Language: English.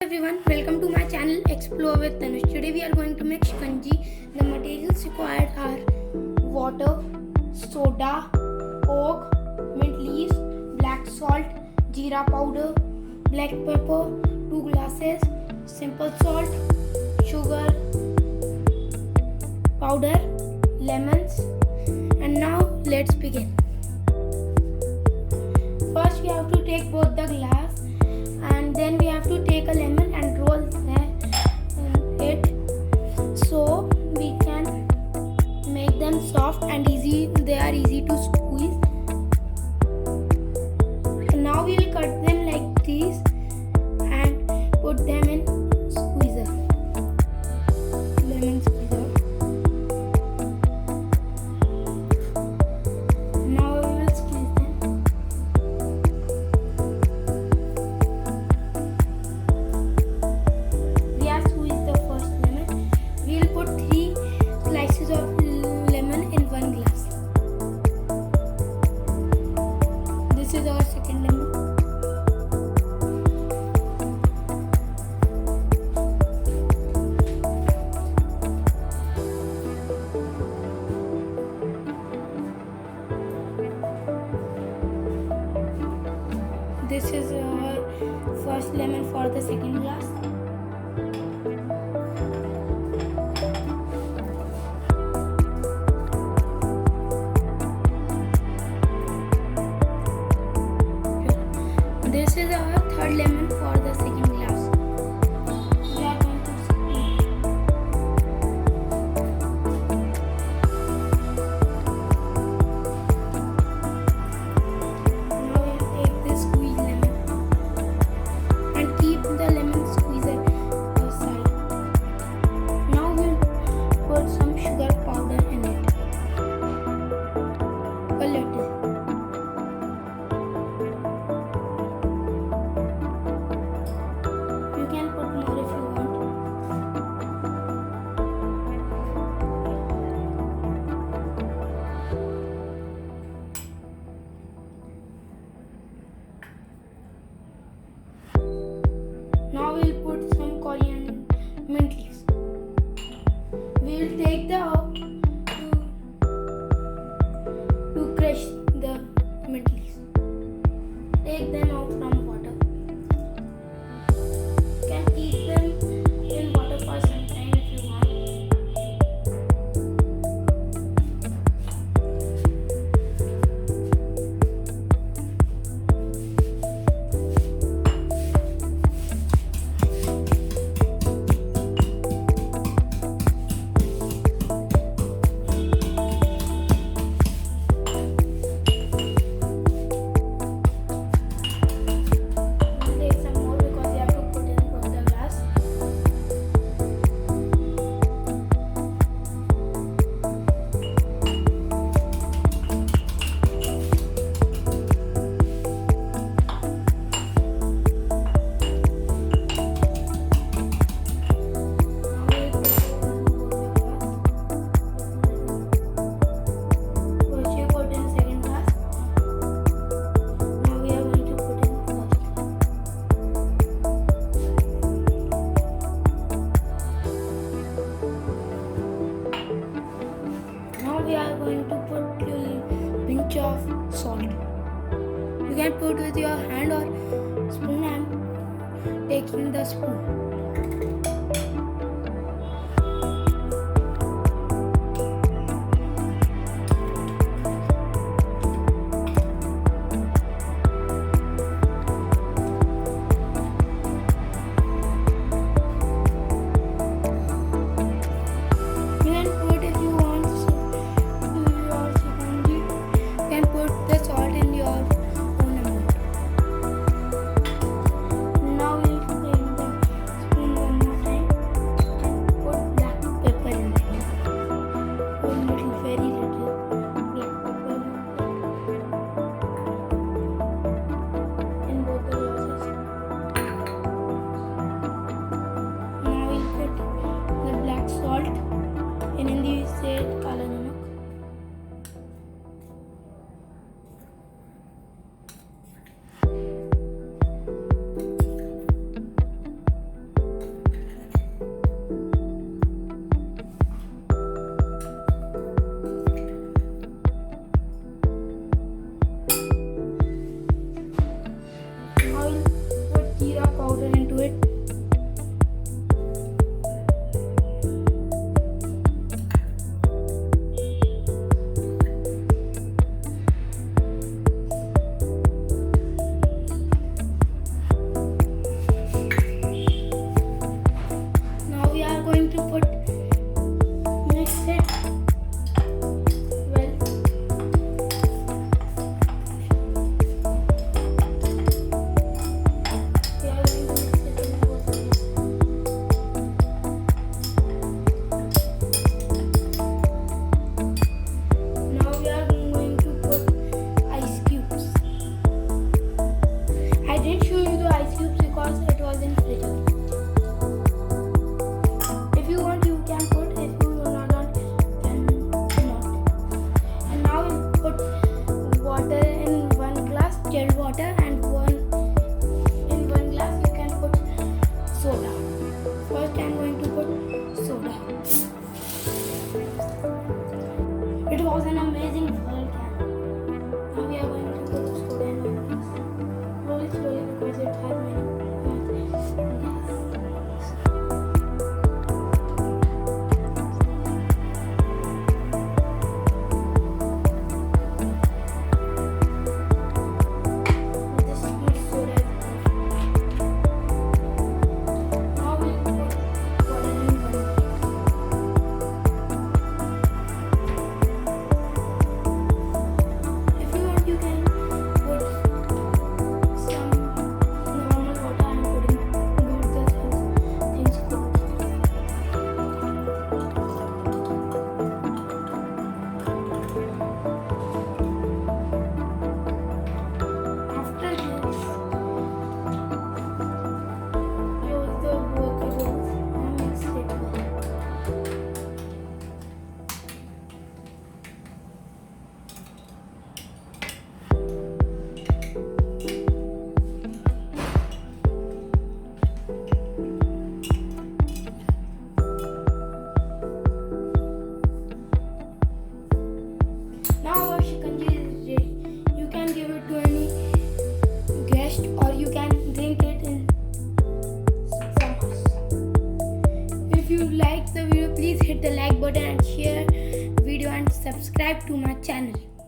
Everyone, welcome to my channel Explore with Tanush. Today we are going to make shikanji. The materials required are water, soda, oak, mint leaves, black salt, jeera powder, black pepper, 2 glasses, simple salt, sugar powder, lemons. And now let's begin. First we have to take both the glass and then we have to take a lemon and roll it so we can make them soft and easy. They are easy to squeeze. Now we will cut them like this and put them in squeezer, lemon squeezer. Now we will squeeze them. We have squeezed the first lemon. We will put 3 slices of lemon in 1 glass. This is our second lemon. This is our first lemon for the second glass. This is our third lemon for the second glass. We are going to squeeze. Now we will take this squeezed lemon and keep the lemon squeezer aside. Now we will put some sugar powder in it. A little. You can put more if you want. Now we will put some coriander, mint leaves. We will take the herb to crush the mint leaves. Take them out from water. You can keep them in water for some time if you want. We'll take some more because we have to put in both the glass. Now we'll put in first we put in second glass. Now we are going to put in first. Now we are going to put a pinch of salt. You can put with your hand or spoon. I am taking the spoon. You can put if you want your shikanji. You can put the salt in your own amount. Now we'll take the spoon one more time. give it to any guest, or you can drink it in summers. If you like the video, please hit the like button and share video and subscribe to my channel.